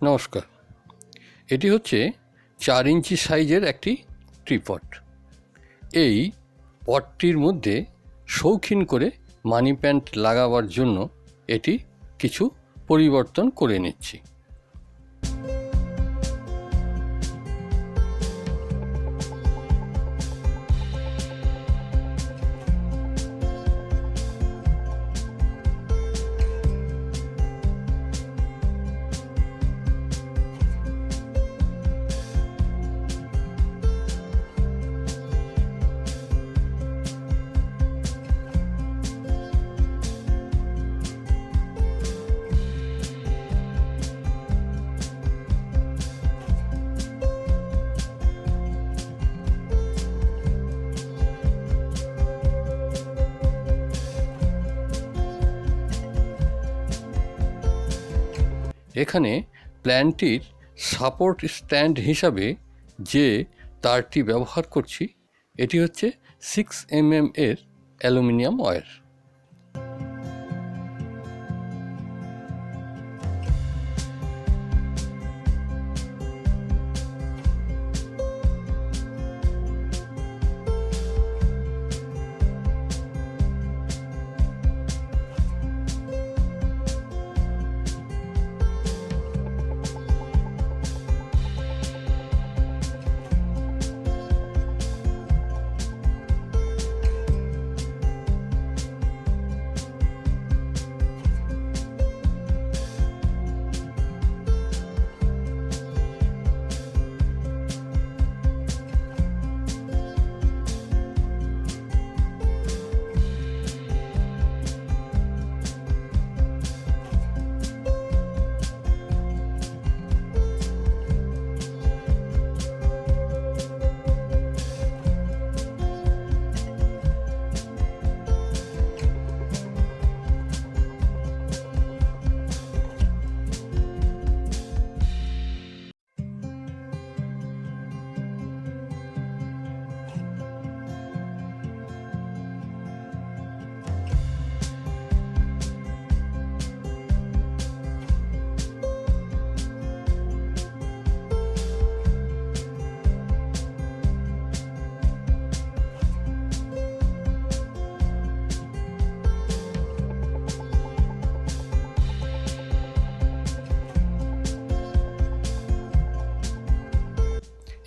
নমস্কার। এটি হচ্ছে 4 ইঞ্চি সাইজের একটি ট্রিপড। এই পটটির মধ্যে শৌখিন করে মানি প্ল্যান্ট লাগাবার জন্য এটি কিছু পরিবর্তন করে নিচ্ছি। এখানে প্ল্যান্টটির সাপোর্ট স্ট্যান্ড হিসাবে যে তারটি ব্যবহার করছি এটি হচ্ছে 6 mm এর অ্যালুমিনিয়াম ওয়্যার।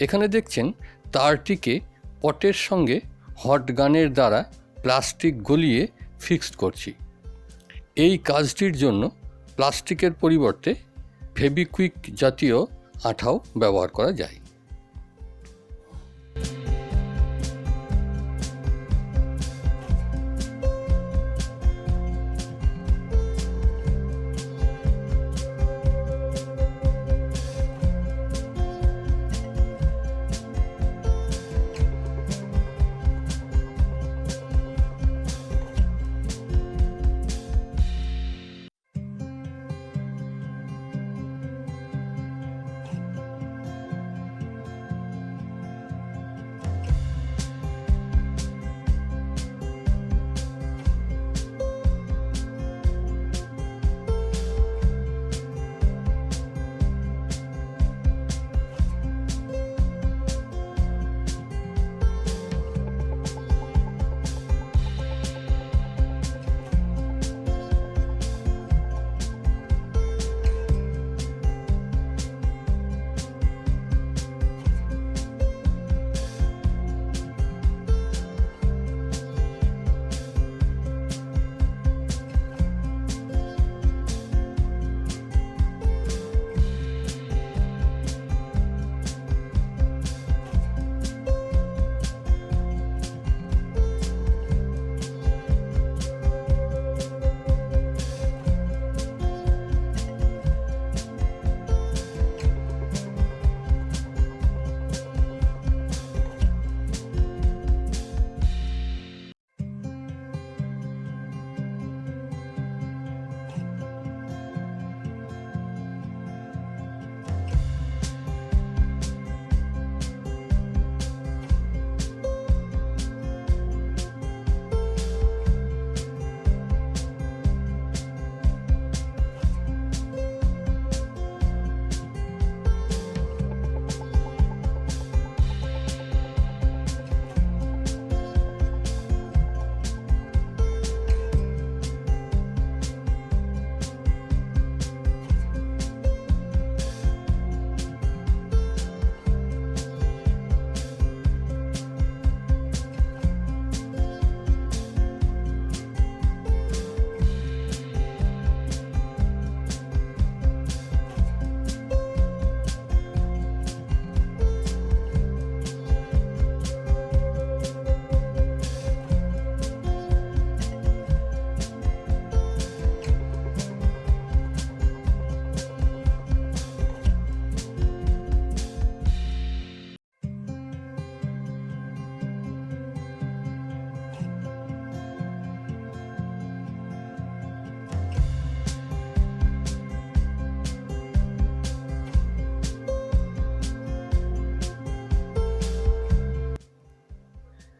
এখানে দেখছেন তারটিকে পটের সঙ্গে হট গানের দ্বারা প্লাস্টিক গলিয়ে ফিক্সড করছি। এই কাজটির জন্য প্লাস্টিকের পরিবর্তে ফেবিকুইক জাতীয় আঠাও ব্যবহার করা যায়।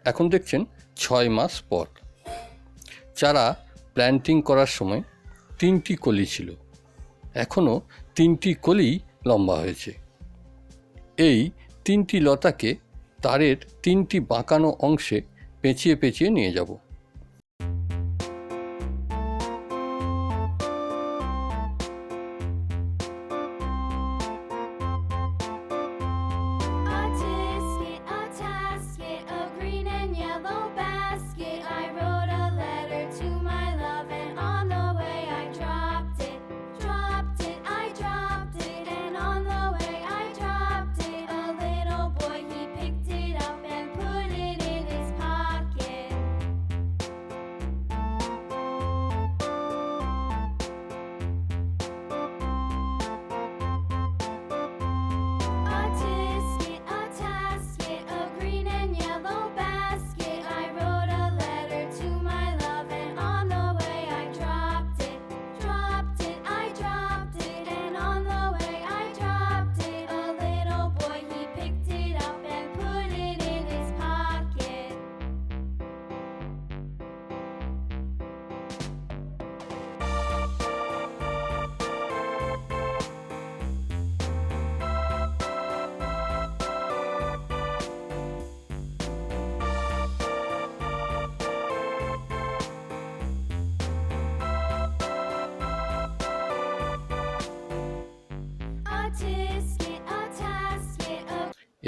এখন দেখছেন 6 মাস পর। চারা প্ল্যান্টিং করার সময় 3টি কলি ছিল, এখনও 3টি কলি লম্বা হয়েছে। এই 3টি লতাকে তারের 3টি বাঁকানো অংশে পেঁচিয়ে পেঁচিয়ে নিয়ে যাব।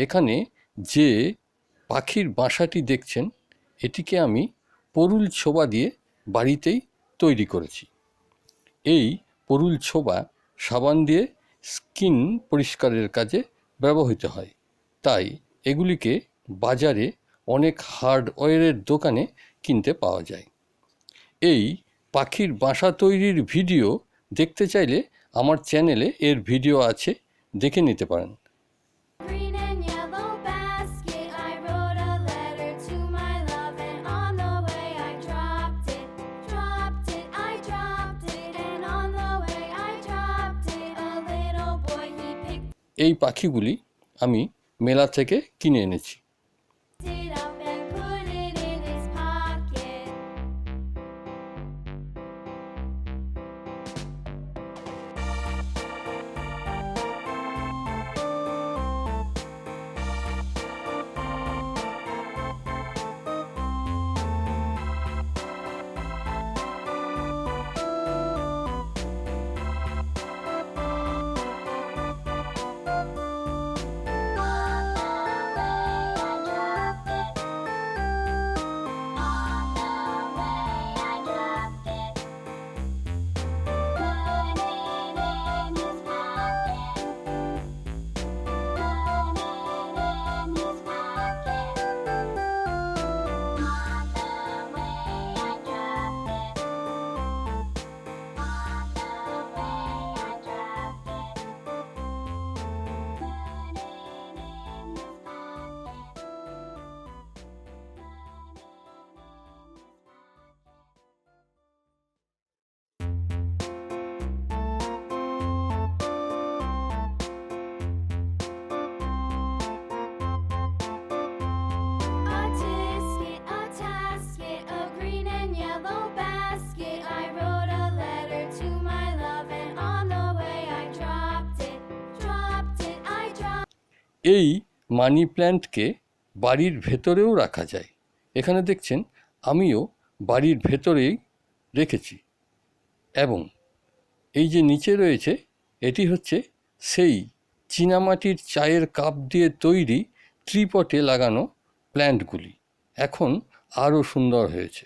এখানে যে পাখির বাসাটি দেখছেন, এটিকে আমি পরুল ছোবা দিয়ে বাড়িতেই তৈরি করেছি। এই পরুল ছোবা সাবান দিয়ে স্কিন পরিষ্কারের কাজে ব্যবহৃত হয়, তাই এগুলিকে বাজারে অনেক হার্ডওয়্যারের দোকানে কিনতে পাওয়া যায়। এই পাখির বাসা তৈরির ভিডিও দেখতে চাইলে আমার চ্যানেলে এর ভিডিও আছে, দেখে নিতে পারেন। এই পাখিগুলি আমি মেলা থেকে কিনে এনেছি। এই মানি প্ল্যান্টকে বাড়ির ভেতরেও রাখা যায়। এখানে দেখছেন আমিও বাড়ির ভেতরেই রেখেছি, এবং এই যে নিচে রয়েছে এটি হচ্ছে সেই চীনামাটির চায়ের কাপ দিয়ে তৈরি ট্রিপটে লাগানো প্ল্যান্টগুলি। এখন আরও সুন্দর হয়েছে।